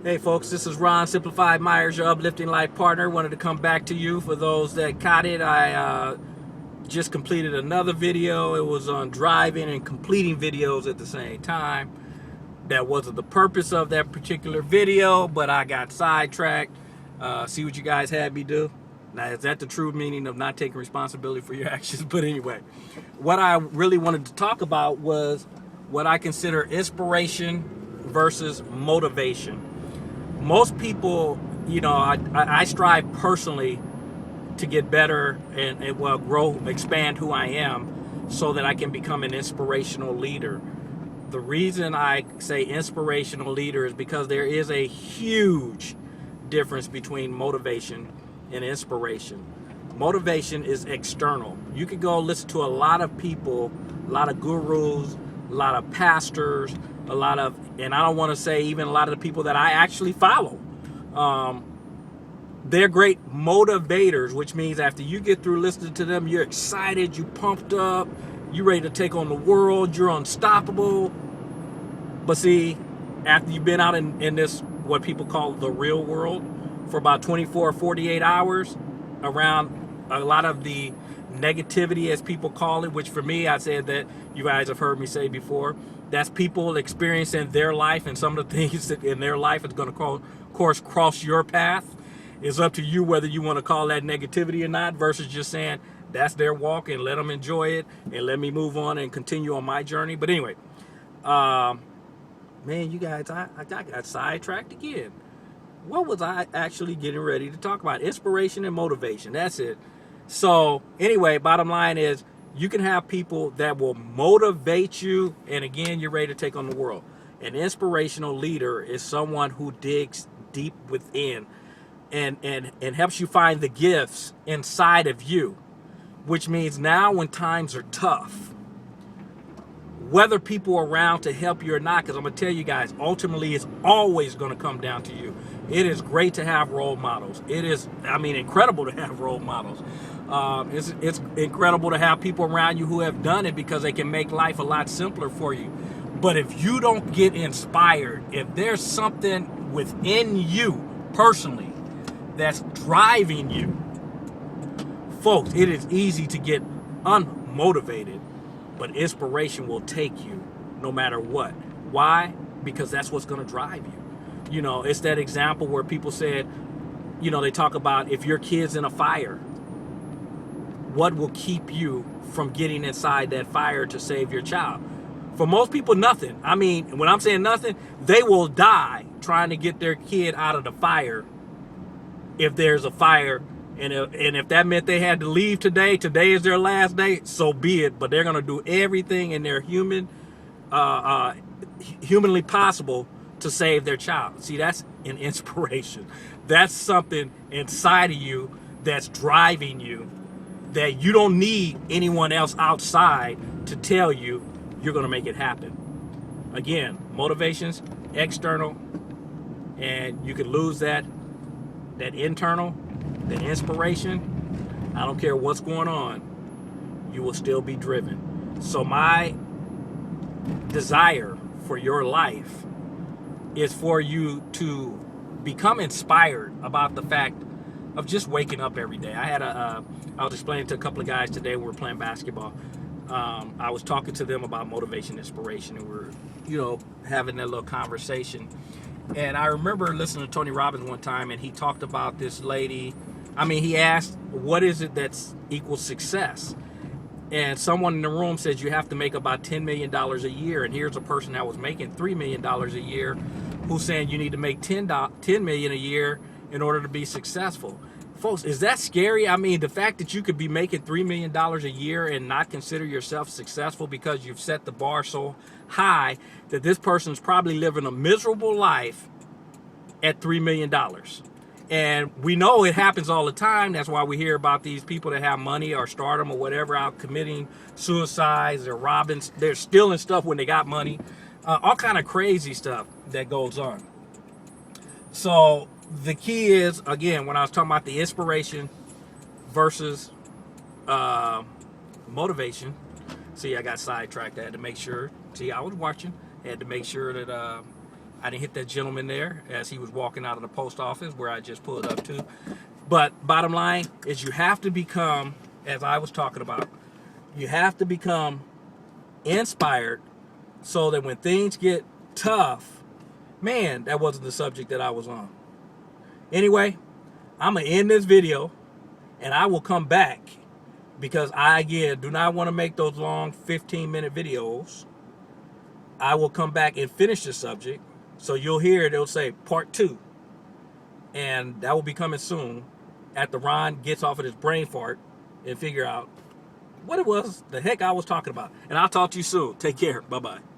Hey folks, this is Ron Simplified Myers, your uplifting life partner. Wanted to come back to you. For those that caught it, I just completed another video. It was on driving and completing videos at the same time. That wasn't the purpose of that particular video, but I got sidetracked. See what you guys had me do? Now, is that the true meaning of not taking responsibility for your actions? But anyway, what I really wanted to talk about was what I consider inspiration versus motivation. Most people, I strive personally to get better and well, grow, expand who I am so that I can become an inspirational leader. The reason I say inspirational leader is because there is a huge difference between motivation and inspiration. Motivation is external. You could go listen to a lot of people, a lot of gurus, a lot of pastors, and I don't want to say even a lot of the people that I actually follow. They're great motivators, which means after you get through listening to them, you're excited, you pumped up, you're ready to take on the world, you're unstoppable. But see, after you've been out in this, what people call the real world, for about 24 or 48 hours, around a lot of the negativity, as people call it, which for me, I said that you guys have heard me say before, that's people experiencing their life, and some of the things that in their life is going to, of course, cross your path. It's up to you whether you want to call that negativity or not, versus just saying that's their walk and let them enjoy it and let me move on and continue on my journey. But anyway, man, you guys, I got sidetracked again. What was I actually getting ready to talk about? Inspiration and motivation. That's it. So anyway, bottom line is you can have people that will motivate you, and again, you're ready to take on the world. An inspirational leader is someone who digs deep within and helps you find the gifts inside of you, which means now when times are tough, whether people are around to help you or not, because I'm going to tell you guys, ultimately it's always going to come down to you. It is great to have role models. It is, incredible to have role models. It's incredible to have people around you who have done it, because they can make life a lot simpler for you. But if you don't get inspired, if there's something within you personally that's driving you, folks, it is easy to get unmotivated, but inspiration will take you no matter what. Why? Because that's what's going to drive you. It's that example where people said, they talk about if your kid's in a fire, what will keep you from getting inside that fire to save your child? For most people, nothing. When I'm saying nothing, they will die trying to get their kid out of the fire if there's a fire. And if that meant they had to leave today is their last day, so be it. But they're going to do everything in their humanly possible to save their child. See, that's an inspiration. That's something inside of you that's driving you, that you don't need anyone else outside to tell you you're going to make it happen. Again, motivation's external, and you can lose that internal, the inspiration. I don't care what's going on, you will still be driven. So my desire for your life is for you to become inspired about the fact of just waking up every day. I was explaining to a couple of guys today when we were playing basketball. I was talking to them about motivation, inspiration, and we're, having that little conversation. And I remember listening to Tony Robbins one time, and he talked about this lady. He asked, what is it that's equals success? And someone in the room says you have to make about $10 million a year. And here's a person that was making $3 million a year who's saying you need to make $10 million a year in order to be successful. Folks, is that scary? The fact that you could be making $3 million a year and not consider yourself successful because you've set the bar so high that this person's probably living a miserable life at $3 million. And we know it happens all the time. That's why we hear about these people that have money or stardom or whatever out committing suicides or robbing. They're stealing stuff when they got money. All kind of crazy stuff that goes on. So the key is, again, when I was talking about the inspiration versus motivation. See, I got sidetracked. I had to make sure. See, I was watching. I had to make sure that I didn't hit that gentleman there as he was walking out of the post office where I just pulled up to. But bottom line is you have to become, as I was talking about, you have to become inspired so that when things get tough, man, that wasn't the subject that I was on. Anyway, I'm going to end this video and I will come back because I, again, do not want to make those long 15-minute videos. I will come back and finish the subject. So you'll hear it, it'll say part 2. And that will be coming soon after Ron gets off of his brain fart and figure out what it was the heck I was talking about. And I'll talk to you soon. Take care. Bye-bye.